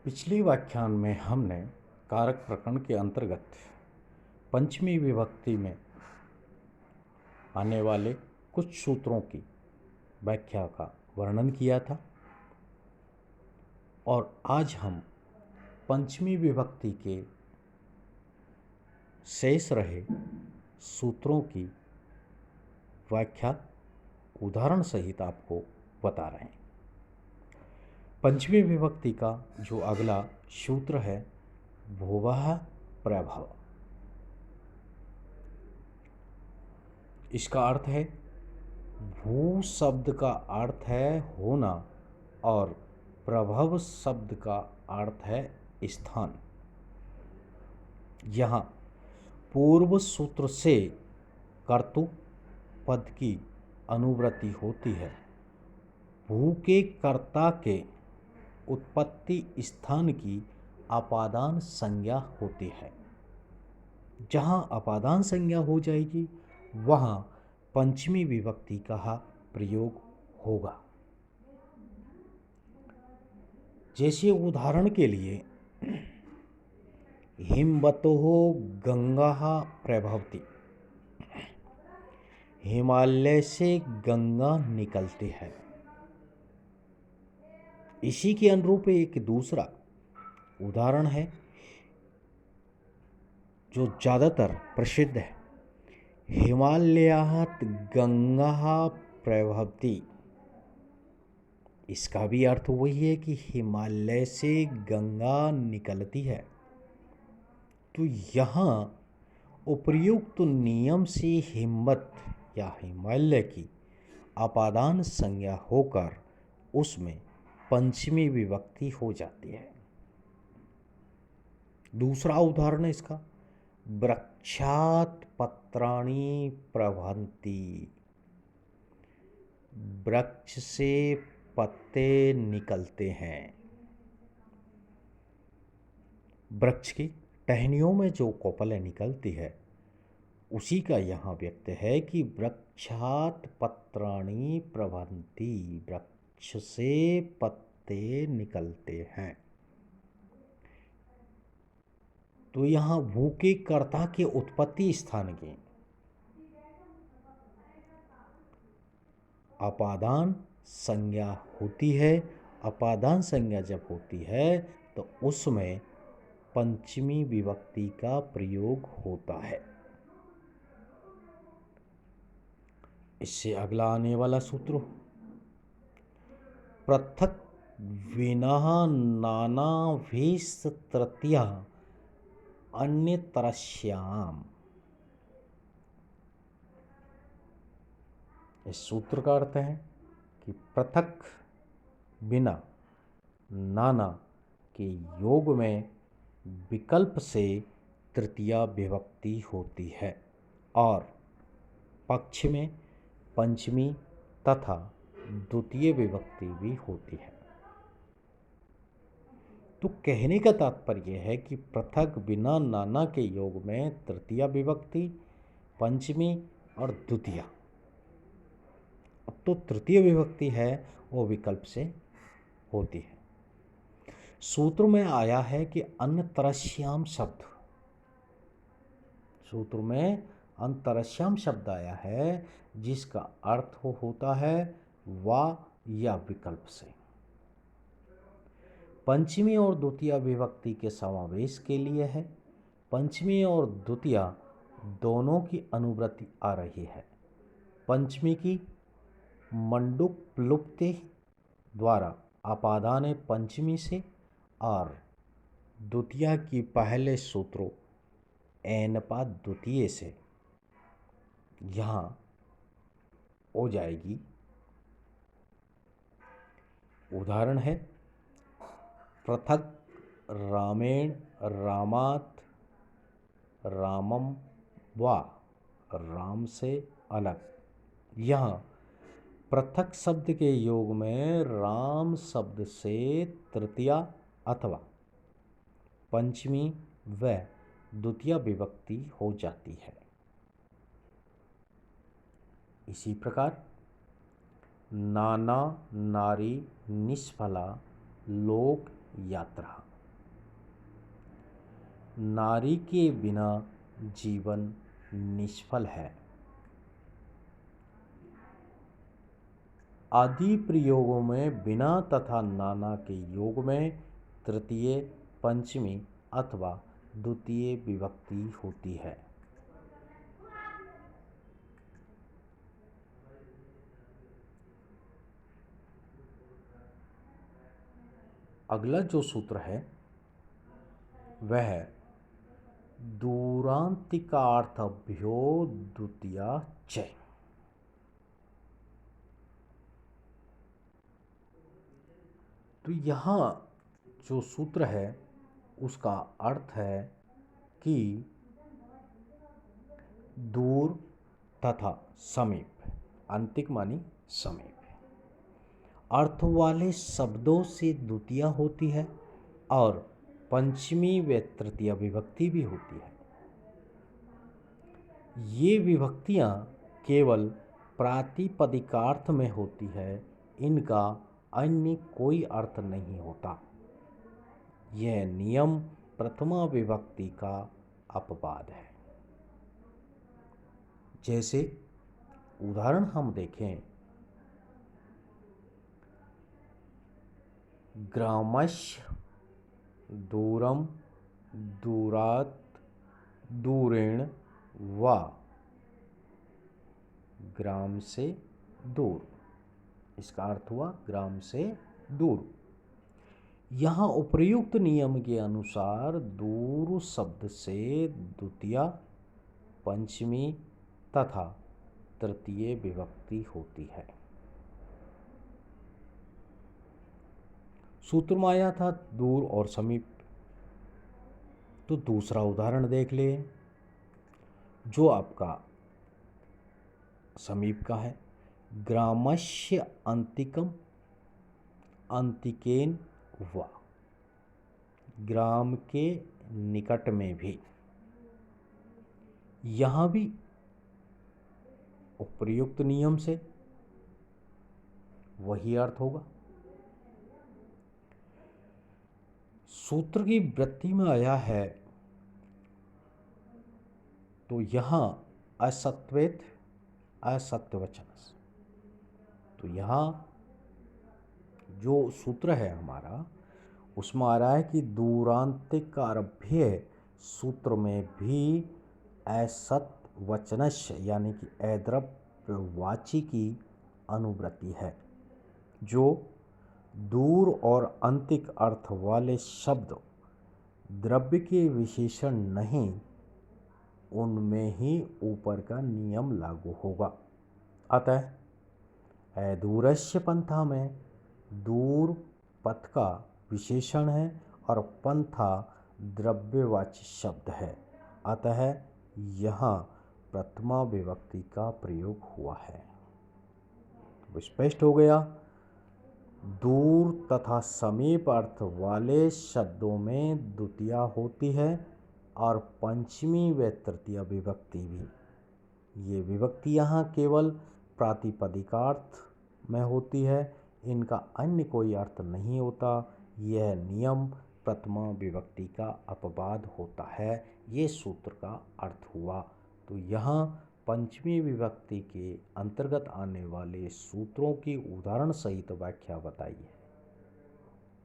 पिछले व्याख्यान में हमने कारक प्रकरण के अंतर्गत पंचमी विभक्ति में आने वाले कुछ सूत्रों की व्याख्या का वर्णन किया था और आज हम पंचमी विभक्ति के शेष रहे सूत्रों की व्याख्या उदाहरण सहित आपको बता रहे हैं। पंचमी विभक्ति का जो अगला सूत्र है भूवः प्रभव। इसका अर्थ है, भू शब्द का अर्थ है होना और प्रभव शब्द का अर्थ है स्थान। यहाँ पूर्व सूत्र से कर्तु पद की अनुवृत्ति होती है। भू के कर्ता के उत्पत्ति स्थान की अपादान संज्ञा होती है। जहाँ अपादान संज्ञा हो जाएगी वहाँ पंचमी विभक्ति का प्रयोग होगा। जैसे उदाहरण के लिए हिमवतोः गंगा प्रभवति, हिमालय से गंगा निकलती है। इसी के अनुरूप एक दूसरा उदाहरण है जो ज़्यादातर प्रसिद्ध है, हिमालयात् गंगा प्रभवति। इसका भी अर्थ वही है कि हिमालय से गंगा निकलती है। तो यहाँ उपर्युक्त नियम से हिमवत या हिमालय की अपादान संज्ञा होकर उसमें पंचमी विभक्ति हो जाती है। दूसरा उदाहरण है इसका, वृक्षात् पत्राणि प्रभवन्ति, वृक्ष से पत्ते निकलते हैं। वृक्ष की टहनियों में जो कोपलें निकलती है उसी का यहाँ व्यक्त है कि वृक्षात् पत्राणि प्रभवन्ति, वृक्ष से पत्ते निकलते हैं। तो यहाँ भू के कर्ता के उत्पत्ति स्थान की अपादान संज्ञा होती है। अपादान संज्ञा जब होती है तो उसमें पंचमी विभक्ति का प्रयोग होता है। इससे अगला आने वाला सूत्र, पृथक् विनः नानाभिः तृतीया अन्यतरस्याम्। इस सूत्र का अर्थ है कि पृथक बिना नाना के योग में विकल्प से तृतीया विभक्ति होती है और पक्ष में पंचमी तथा द्वितीय विभक्ति भी होती है। तो कहने का तात्पर्य है कि पृथक बिना नाना के योग में तृतीया विभक्ति, पंचमी और द्वितीय। अब तो तृतीय विभक्ति है वो विकल्प से होती है। सूत्र में आया है कि अन्यतरस्याम शब्द, सूत्र में अंतरस्याम शब्द आया है जिसका अर्थ होता है वा या विकल्प से। पंचमी और द्वितीय विभक्ति के समावेश के लिए है। पंचमी और द्वितीय दोनों की अनुवृत्ति आ रही है। पंचमी की मंडूक प्लुप्ति द्वारा अपादान पंचमी से और द्वितीय की पहले सूत्रों एनपा द्वितीय से यहाँ हो जाएगी। उदाहरण है, पृथक रामेण रामात्, रामम वा, राम से अलग। यहाँ पृथक शब्द के योग में राम शब्द से तृतीया अथवा पंचमी व द्वितीय विभक्ति हो जाती है। इसी प्रकार नाना नारी निष्फला लोक यात्रा, नारी के बिना जीवन निष्फल है। आदि प्रयोगों में बिना तथा नाना के योग में तृतीय, पंचमी अथवा द्वितीय विभक्ति होती है। अगला जो सूत्र है वह है दूरांतिकार्थभ्यो द्वितीया च। तो यहाँ जो सूत्र है उसका अर्थ है कि दूर तथा समीप, अंतिक मानी समीप, अर्थ वाले शब्दों से द्वितीया होती है और पंचमी व तृतीया विभक्ति भी होती है। ये विभक्तियाँ केवल प्रातिपदिकार्थ में होती है, इनका अन्य कोई अर्थ नहीं होता। यह नियम प्रथमा विभक्ति का अपवाद है। जैसे उदाहरण हम देखें, ग्रामस्य दूरम दूरात दूरेण वा, ग्राम से दूर, इसका अर्थ हुआ ग्राम से दूर। यहाँ उपर्युक्त नियम के अनुसार दूर शब्द से द्वितीया, पंचमी तथा तृतीय विभक्ति होती है। सूत्र में आया था दूर और समीप, तो दूसरा उदाहरण देख ले जो आपका समीप का है। ग्रामस्य अंतिकम अंतिकेन वा, ग्राम के निकट में भी। यहाँ भी उपर्युक्त नियम से वही अर्थ होगा। सूत्र की वृत्ति में आया है तो यहाँ असत्वेत असत्यवचन, तो यहाँ जो सूत्र है हमारा उसमें आ रहा है कि दूरांतिक आरभ्य सूत्र में भी असत्वचनश यानी कि अद्रव्यवाची की अनुवृत्ति है। जो दूर और अंतिक अर्थ वाले शब्द द्रव्य के विशेषण नहीं, उनमें ही ऊपर का नियम लागू होगा। अतः अदूरस्य पंथा में दूर पथ का विशेषण है और पंथा द्रव्यवाची शब्द है, अतः यहाँ प्रथमा विभक्ति का प्रयोग हुआ है। तो स्पष्ट हो गया, दूर तथा समीप अर्थ वाले शब्दों में द्वितीया होती है और पंचमी व तृतीया विभक्ति भी। ये विभक्ति यहाँ केवल प्रातिपदिकार्थ में होती है, इनका अन्य कोई अर्थ नहीं होता। यह नियम प्रथमा विभक्ति का अपवाद होता है, ये सूत्र का अर्थ हुआ। तो यहाँ पंचमी विभक्ति के अंतर्गत आने वाले सूत्रों की उदाहरण सहित व्याख्या बताई है।